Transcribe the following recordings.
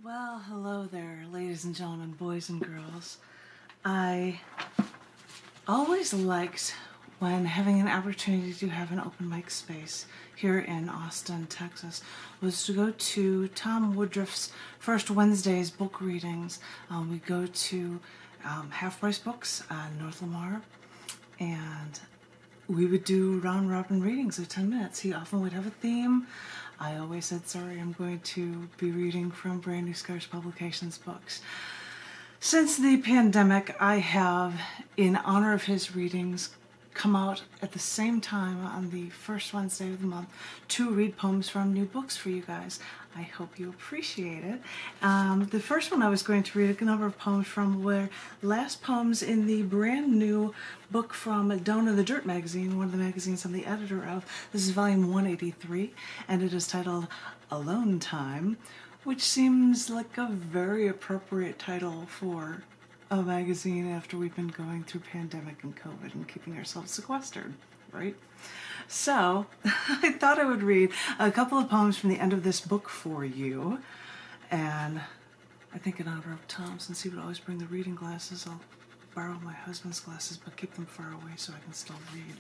Well, hello there, ladies and gentlemen, boys and girls. I always liked when having an opportunity to have an open mic space here in Austin, Texas, was to go to Tom Woodruff's First Wednesdays book readings. We go to Half Price Books on North Lamar, and we would do round robin readings of 10 minutes. He often would have a theme. I always said, sorry, I'm going to be reading from Brand New Scars Publications books. Since the pandemic, I have, in honor of his readings, come out at the same time on the first Wednesday of the month to read poems from new books for you guys. I hope you appreciate it. The first one I was going to read a number of poems from were last poems in the brand new book from Down in the Dirt magazine, one of the magazines I'm the editor of. This is volume 183, and it is titled Alone Time, which seems like a very appropriate title for a magazine after we've been going through pandemic and COVID and keeping ourselves sequestered, right? So I thought I would read a couple of poems from the end of this book for you, and I think in honor of Tom, since he would always bring the reading glasses, I'll borrow my husband's glasses but keep them far away so I can still read.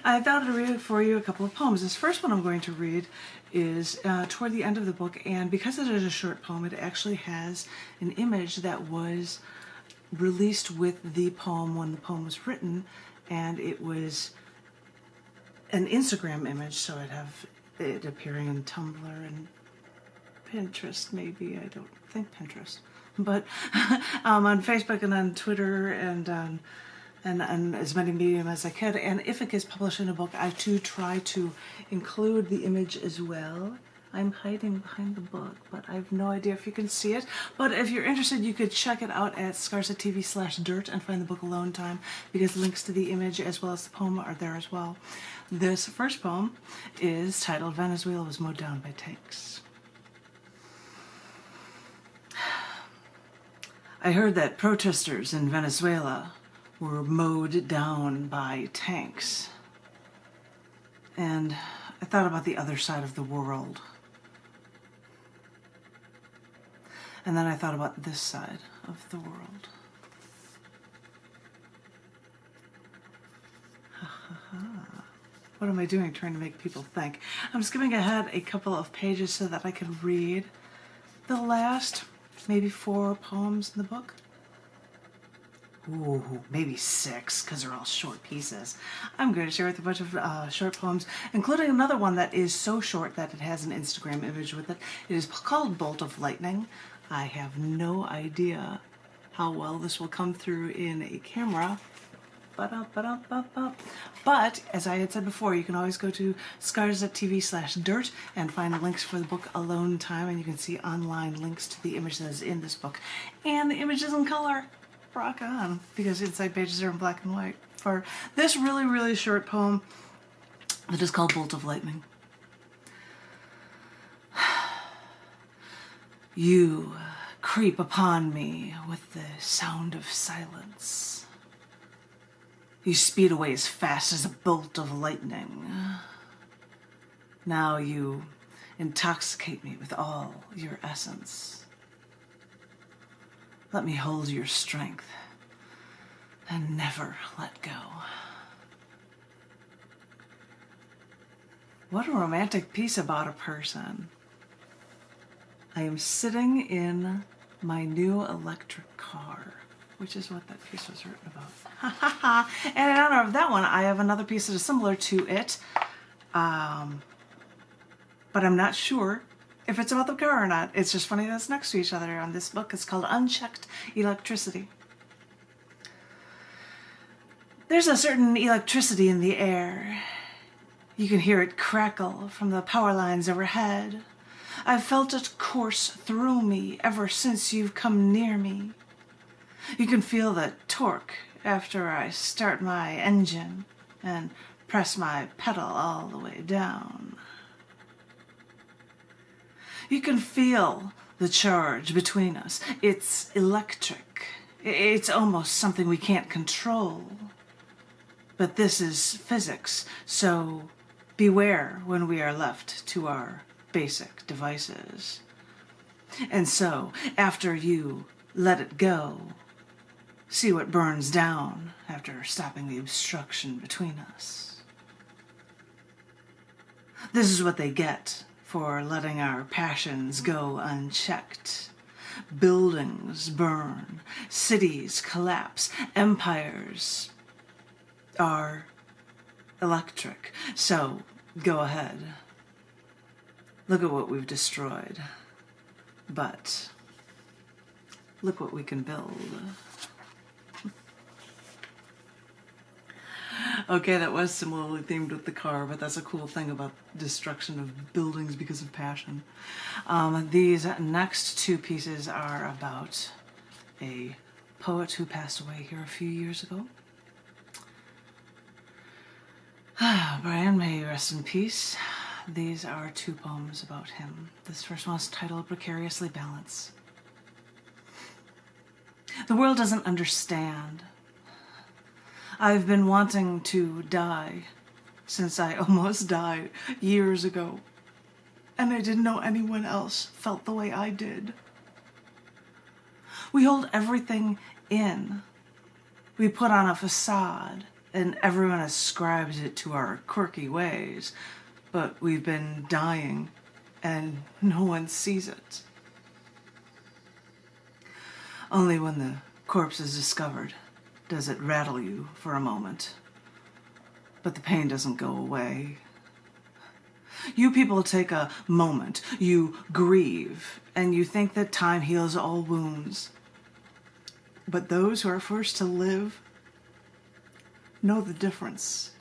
I thought I'd read it for you, a couple of poems. This first one I'm going to read is toward the end of the book, and because it is a short poem, it actually has an image that was released with the poem when the poem was written, and it was an Instagram image, so I'd have it appearing in Tumblr and Pinterest, maybe. I don't think Pinterest, but on Facebook and on Twitter and on as many medium as I could. And if it gets published in a book, I too try to include the image as well. I'm hiding behind the book, but I have no idea if you can see it. But if you're interested, you could check it out at scars.tv/dirt and find the book Alone Time, because links to the image as well as the poem are there as well. This first poem is titled Venezuela was Mowed Down by Tanks. I heard that protesters in Venezuela were mowed down by tanks. And I thought about the other side of the world. And then I thought about this side of the world. What am I doing trying to make people think? I'm skipping ahead a couple of pages so that I can read the last maybe 4 poems in the book. Ooh, maybe 6, because they're all short pieces. I'm going to share with a bunch of short poems, including another one that is so short that it has an Instagram image with it. It is called Bolt of Lightning. I have no idea how well this will come through in a camera. But, as I had said before, you can always go to scars.tv/dirt and find links for the book Alone Time, and you can see online links to the image that is in this book. And the image is in color. Rock on, because inside pages are in black and white for this really, really short poem that is called Bolt of Lightning. You creep upon me with the sound of silence. You speed away as fast as a bolt of lightning. Now you intoxicate me with all your essence. Let me hold your strength and never let go. What a romantic piece about a person. I am sitting in my new electric car, which is what that piece was written about. And in honor of that one, I have another piece that is similar to it, but I'm not sure if it's about the car or not. It's just funny that it's next to each other on this book. It's called Unchecked Electricity. There's a certain electricity in the air. You can hear it crackle from the power lines overhead. I've felt it course through me ever since you've come near me. You can feel the torque after I start my engine and press my pedal all the way down. You can feel the charge between us. It's electric. It's almost something we can't control. But this is physics, so beware when we are left to our basic devices. And so, after you let it go, see what burns down after stopping the obstruction between us. This is what they get for letting our passions go unchecked. Buildings burn, cities collapse, empires are electric. So, go ahead. Look at what we've destroyed. But look what we can build. Okay, that was similarly themed with the car, but that's a cool thing about destruction of buildings because of passion. These next two pieces are about a poet who passed away here a few years ago. Brian, may you rest in peace. These are two poems about him. This first one is titled Precariously Balance. The world doesn't understand. I've been wanting to die since I almost died years ago, and I didn't know anyone else felt the way I did. We hold everything in. We put on a facade, and everyone ascribes it to our quirky ways. But we've been dying, and no one sees it. Only when the corpse is discovered does it rattle you for a moment. But the pain doesn't go away. You people take a moment, you grieve, and you think that time heals all wounds. But those who are first to live know the difference.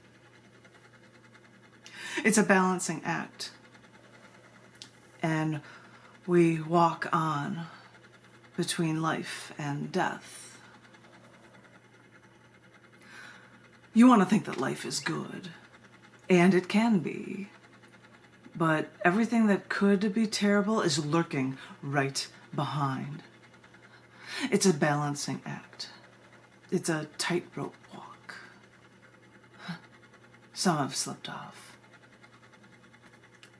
It's a balancing act. And we walk on between life and death. You want to think that life is good, and it can be. But everything that could be terrible is lurking right behind. It's a balancing act. It's a tightrope walk. Some have slipped off.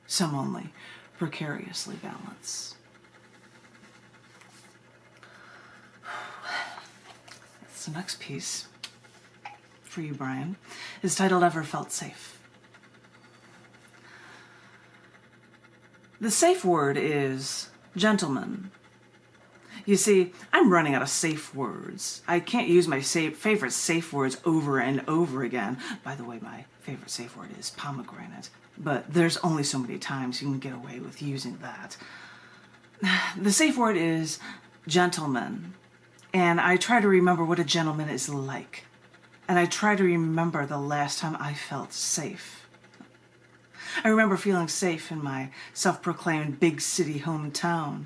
Some only precariously balance. That's the next piece for you, Brian. Is titled Ever Felt Safe. The safe word is gentleman. You see, I'm running out of safe words. I can't use my favorite safe words over and over again. By the way, my favorite safe word is pomegranate. But there's only so many times you can get away with using that. The safe word is gentleman. And I try to remember what a gentleman is like. And I try to remember the last time I felt safe. I remember feeling safe in my self-proclaimed big city hometown.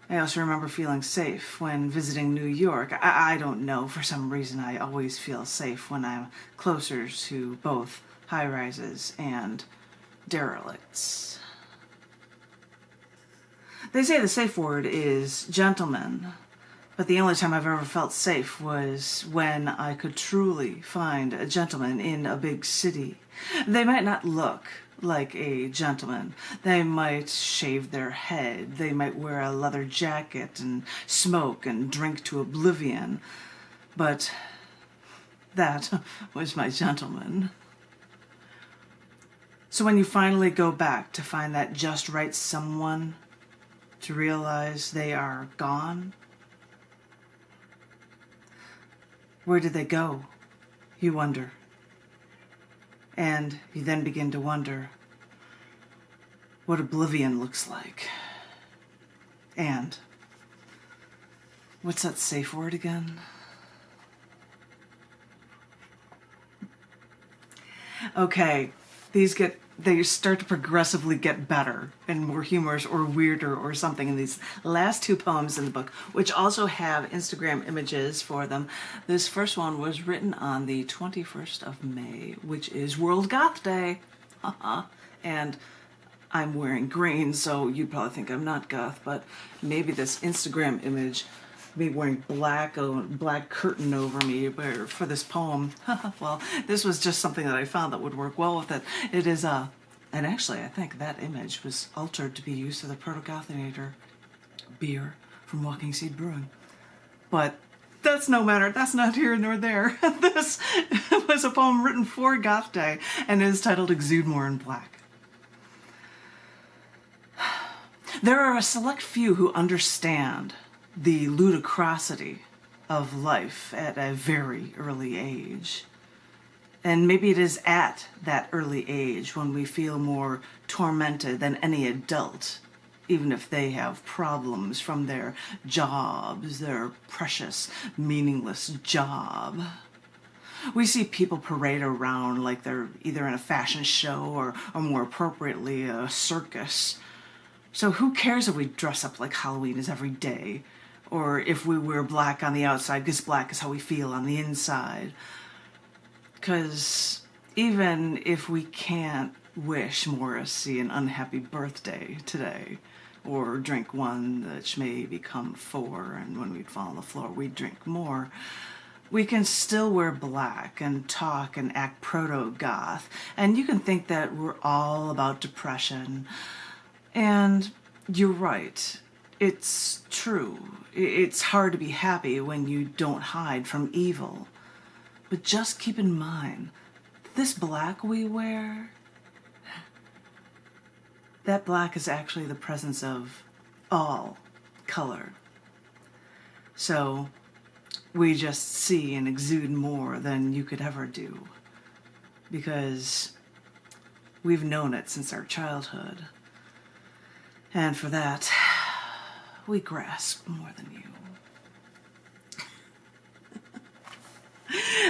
I also remember feeling safe when visiting New York. I don't know, for some reason I always feel safe when I'm closer to both high-rises and derelicts. They say the safe word is gentleman, but the only time I've ever felt safe was when I could truly find a gentleman in a big city. They might not look like a gentleman. They might shave their head. They might wear a leather jacket and smoke and drink to oblivion. But that was my gentleman. So when you finally go back to find that just right someone, to realize they are gone, where did they go, you wonder? And you then begin to wonder what oblivion looks like. And what's that safe word again? Okay, they start to progressively get better and more humorous or weirder or something in these last two poems in the book, which also have Instagram images for them. This first one was written on the 21st of May, which is World Goth Day. And I'm wearing green, so you'd probably think I'm not goth, but maybe this Instagram image, me wearing black curtain over me for this poem. Well, this was just something that I found that would work well with it. It is and actually I think that image was altered to be used for the Proto-Gothinator beer from Walking Seed Brewing. But that's no matter. That's not here nor there. This was a poem written for Goth Day and is titled Exude More in Black. There are a select few who understand the ludicrosity of life at a very early age. And maybe it is at that early age when we feel more tormented than any adult, even if they have problems from their jobs, their precious, meaningless job. We see people parade around like they're either in a fashion show or more appropriately, a circus. So who cares if we dress up like Halloween is every day? Or if we wear black on the outside because black is how we feel on the inside? Because even if we can't wish Morrissey an unhappy birthday today, or drink one that may become 4, and when we'd fall on the floor we'd drink more, we can still wear black and talk and act proto-goth. And you can think that we're all about depression. And you're right. It's true. It's hard to be happy when you don't hide from evil. But just keep in mind, this black we wear, that black is actually the presence of all color. So we just see and exude more than you could ever do, because we've known it since our childhood. And for that, we grasp more than you.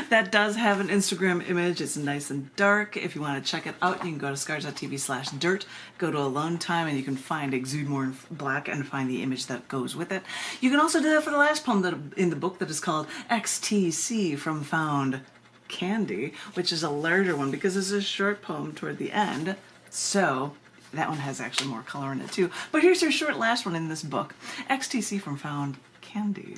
That does have an Instagram image. It's nice and dark. If you want to check it out, you can go to scars.tv/dirt, go to Alone Time, and you can find Exude More in Black and find the image that goes with it. You can also do that for the last poem in the book that is called XTC from Found Candy, which is a larger one because it's a short poem toward the end. So that one has actually more color in it too. But here's your short last one in this book, XTC from Found Candy.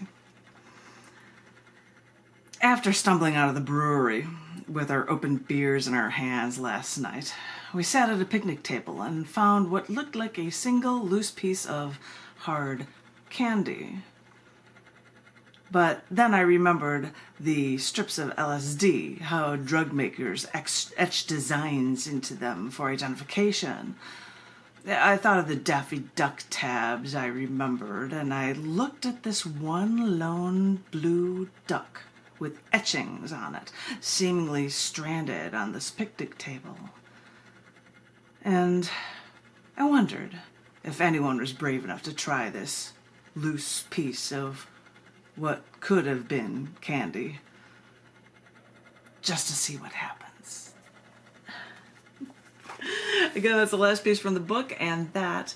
After stumbling out of the brewery with our open beers in our hands last night, we sat at a picnic table and found what looked like a single loose piece of hard candy. But then I remembered the strips of LSD, how drug makers etch designs into them for identification. I thought of the Daffy Duck tabs I remembered, and I looked at this one lone blue duck with etchings on it, seemingly stranded on this picnic table. And I wondered if anyone was brave enough to try this loose piece of what could have been candy, just to see what happens. Again, that's the last piece from the book, and that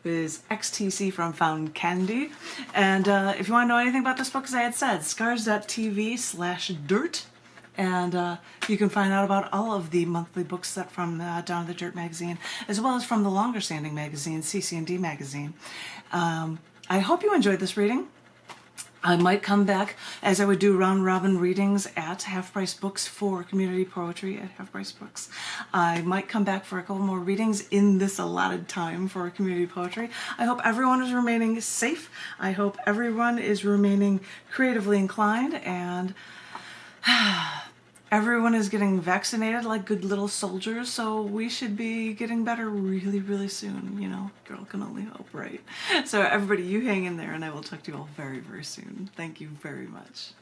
is XTC from Found Candy. And if you want to know anything about this book, as I had said, scars.tv/dirt. And you can find out about all of the monthly books that from Down the Dirt magazine, as well as from the longer standing magazine, CC&D magazine. I hope you enjoyed this reading. I might come back, as I would do round-robin readings at Half Price Books for community poetry at Half Price Books. I might come back for a couple more readings in this allotted time for community poetry. I hope everyone is remaining safe. I hope everyone is remaining creatively inclined, and everyone is getting vaccinated like good little soldiers, so we should be getting better really, really soon. You know, girl can only hope, right? So everybody, you hang in there, and I will talk to you all very, very soon. Thank you very much.